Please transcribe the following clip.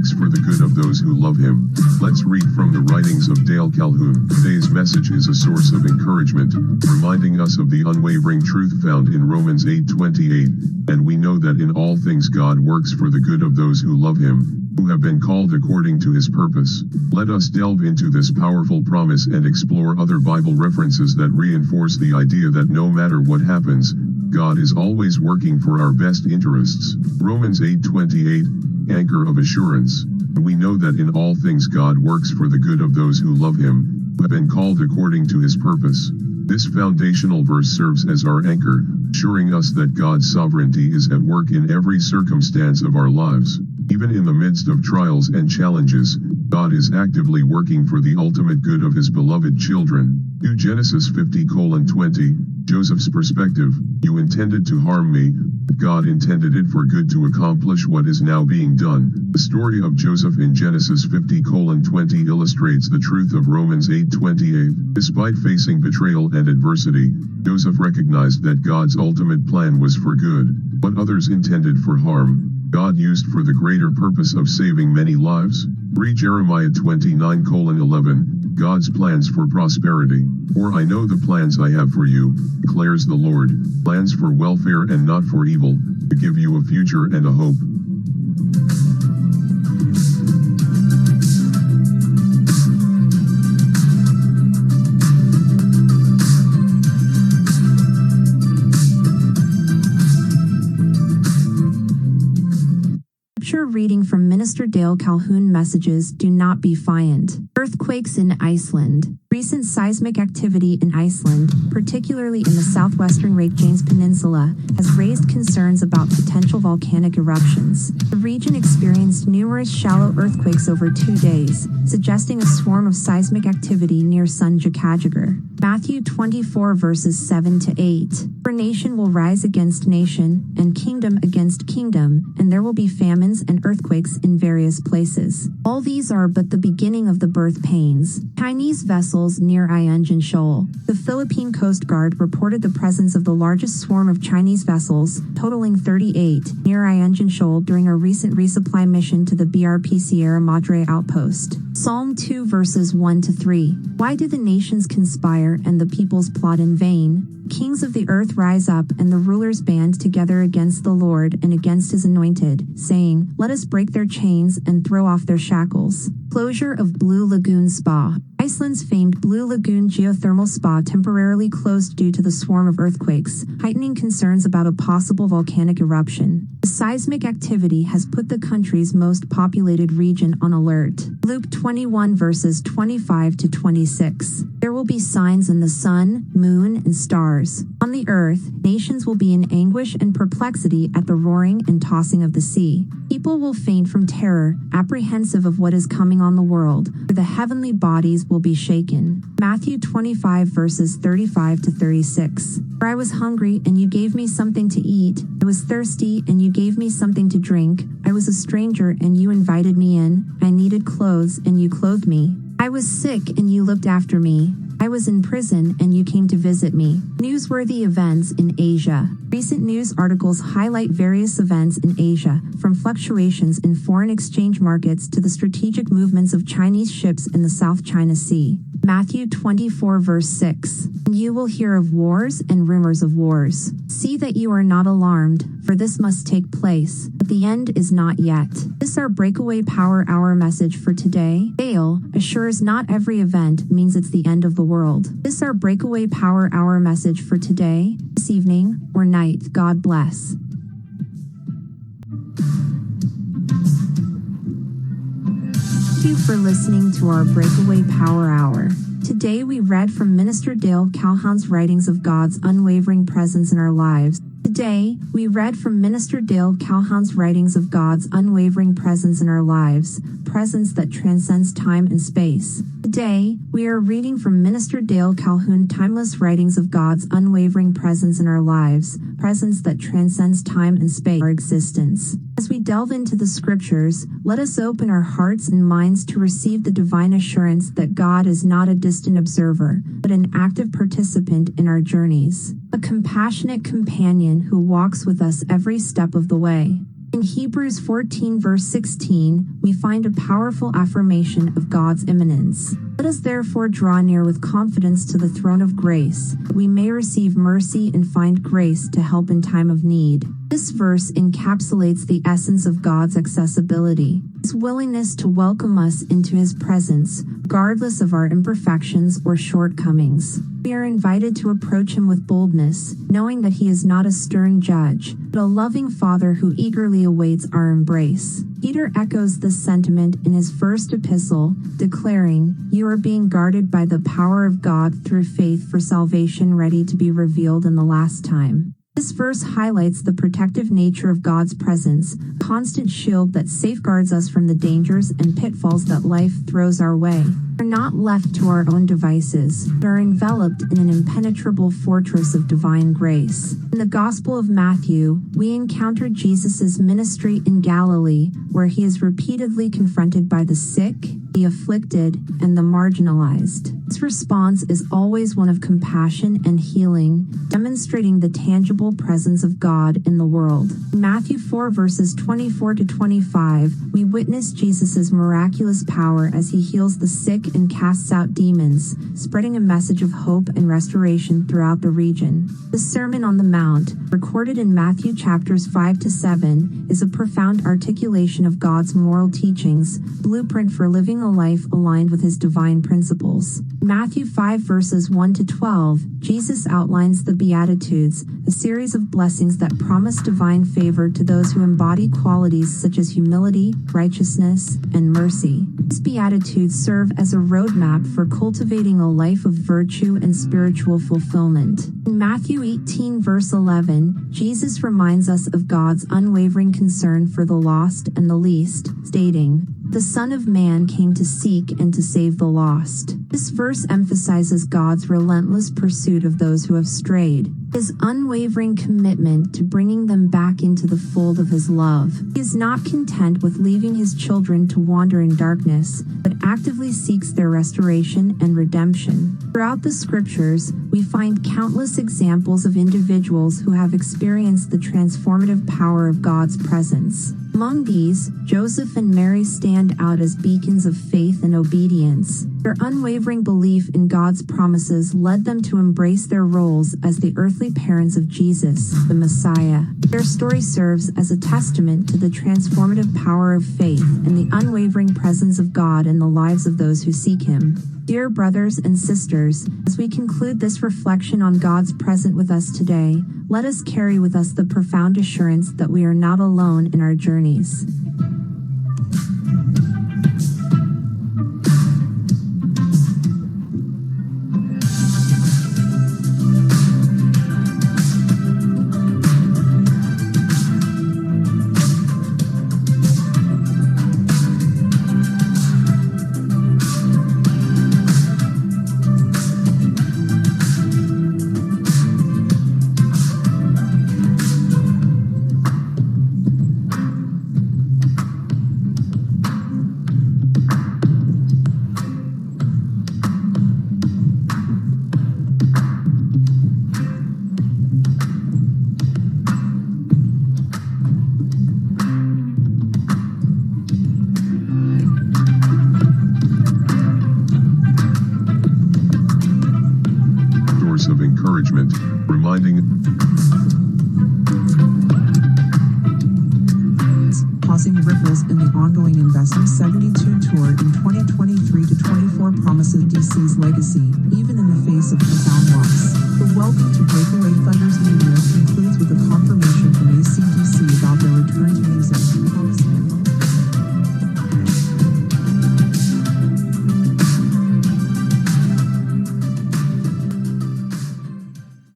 works for the good of those who love him. Let's read from the writings of Dale Calhoun. Today's message is a source of encouragement, reminding us of the unwavering truth found in Romans 8:28, and we know that in all things God works for the good of those who love him, who have been called according to his purpose. Let us delve into this powerful promise and explore other Bible references that reinforce the idea that no matter what happens, God is always working for our best interests. Romans 8:28, anchor of assurance. We know that in all things God works for the good of those who love him, who have been called according to his purpose. This foundational verse serves as our anchor, assuring us that God's sovereignty is at work in every circumstance of our lives. Even in the midst of trials and challenges, God is actively working for the ultimate good of his beloved children. To Genesis 50:20, Joseph's perspective, you intended to harm me, but God intended it for good to accomplish what is now being done. The story of Joseph in Genesis 50:20 illustrates the truth of Romans 8:28. Despite facing betrayal and adversity, Joseph recognized that God's ultimate plan was for good. What others intended for harm, God used for the greater purpose of saving many lives. Read Jeremiah 29:11, God's plans for prosperity. For I know the plans I have for you, declares the Lord, plans for welfare and not for evil, to give you a future and a hope. Reading from Minister Dale Calhoun Messages, Do Not Be Defiant. Earthquakes in Iceland. Recent seismic activity in Iceland, particularly in the southwestern Reykjanes Peninsula, has raised concerns about potential volcanic eruptions. The region experienced numerous shallow earthquakes over 2 days, suggesting a swarm of seismic activity near Sundjakajagur. Matthew 24 verses 7-8. For nation will rise against nation, and kingdom against kingdom, and there will be famines and earthquakes in various places. All these are but the beginning of the birth pains. Chinese vessels near Ionjan Shoal. The Philippine Coast Guard reported the presence of the largest swarm of Chinese vessels, totaling 38, near Ionjan Shoal during a recent resupply mission to the BRP Sierra Madre outpost. Psalm 2 verses 1-3. Why do the nations conspire and the peoples plot in vain? Kings of the earth rise up and the rulers band together against the Lord and against his anointed, saying, let us break their chains and throw off their shackles. Closure of Blue Lagoon Spa. Iceland's famed Blue Lagoon geothermal spa temporarily closed due to the swarm of earthquakes, heightening concerns about a possible volcanic eruption. The seismic activity has put the country's most populated region on alert. Luke 21 verses 25-26. There will be signs in the sun, moon, and stars. On the earth, nations will be in anguish and perplexity at the roaring and tossing of the sea. People will faint from terror, apprehensive of what is coming on the world, for the heavenly bodies will be shaken. Matthew 25 verses 35-36. For I was hungry, and you gave me something to eat. I was thirsty, and you gave me something to drink. I was a stranger, and you invited me in. I needed clothes, and you clothed me. I was sick, and you looked after me. I was in prison, and you came to visit me. Newsworthy events in Asia. Recent news articles highlight various events in Asia, from fluctuations in foreign exchange markets to the strategic movements of Chinese ships in the South China Sea. Matthew 24 verse 6. And you will hear of wars and rumors of wars. See that you are not alarmed, for this must take place, but the end is not yet. This is our Breakaway Power Hour message for today. Dale assures not every event means it's the end of the world. This is our Breakaway Power Hour message for today, this evening, or night. God bless. Thank you for listening to our Breakaway Power Hour. Today we read from Minister Dale Calhoun's writings of God's unwavering presence in our lives. Today, we read from Minister Dale Calhoun's writings of God's unwavering presence in our lives, presence that transcends time and space. Today, we are reading from Minister Dale Calhoun timeless writings of God's unwavering presence in our lives, presence that transcends time and space, our existence. As we delve into the scriptures, let us open our hearts and minds to receive the divine assurance that God is not a distant observer, but an active participant in our journeys, a compassionate companion who walks with us every step of the way. In In Hebrews 14 verse 16, we find a powerful affirmation of God's immanence. Let us therefore draw near with confidence to the throne of grace, that we may receive mercy and find grace to help in time of need. This verse encapsulates the essence of God's accessibility, His willingness to welcome us into His presence, regardless of our imperfections or shortcomings. We are invited to approach Him with boldness, knowing that He is not a stern judge, but a loving Father who eagerly awaits our embrace. Peter echoes this sentiment in his first epistle, declaring, "You are being guarded by the power of God through faith for salvation ready to be revealed in the last time." This verse highlights the protective nature of God's presence, a constant shield that safeguards us from the dangers and pitfalls that life throws our way. We are not left to our own devices, but are enveloped in an impenetrable fortress of divine grace. In the Gospel of Matthew, we encounter Jesus' ministry in Galilee, where He is repeatedly confronted by the sick, the afflicted, and the marginalized. His response is always one of compassion and healing, demonstrating the tangible presence of God in the world. In Matthew 4 verses 24 to 25, we witness Jesus' miraculous power as He heals the sick and casts out demons, spreading a message of hope and restoration throughout the region. The Sermon on the Mount, recorded in Matthew chapters 5 to 7, is a profound articulation of God's moral teachings, blueprint for living a life aligned with His divine principles. In Matthew 5 verses 1 to 12, Jesus outlines the Beatitudes, a series of blessings that promise divine favor to those who embody qualities such as humility, righteousness, and mercy. These Beatitudes serve as a roadmap for cultivating a life of virtue and spiritual fulfillment. In Matthew 18 verse 11, Jesus reminds us of God's unwavering concern for the lost and the least, stating, "The Son of Man came to seek and to save the lost." This verse emphasizes God's relentless pursuit of those who have strayed, His unwavering commitment to bringing them back into the fold of His love. He is not content with leaving His children to wander in darkness, but actively seeks their restoration and redemption. Throughout the Scriptures, we find countless examples of individuals who have experienced the transformative power of God's presence. Among these, Joseph and Mary stand out as beacons of faith and obedience. Their unwavering belief in God's promises led them to embrace their roles as the earthly parents of Jesus, the Messiah. Their story serves as a testament to the transformative power of faith and the unwavering presence of God in the lives of those who seek Him. Dear brothers and sisters, as we conclude this reflection on God's presence with us today, let us carry with us the profound assurance that we are not alone in our journeys. Of encouragement, reminding causing ripples in the ongoing Investment 72 tour in 2023 to 24 promises DC's legacy, even in the face of profound loss. The welcome to Breakaway Thunders Media concludes with a confirmation from ACDC about their return to music, promising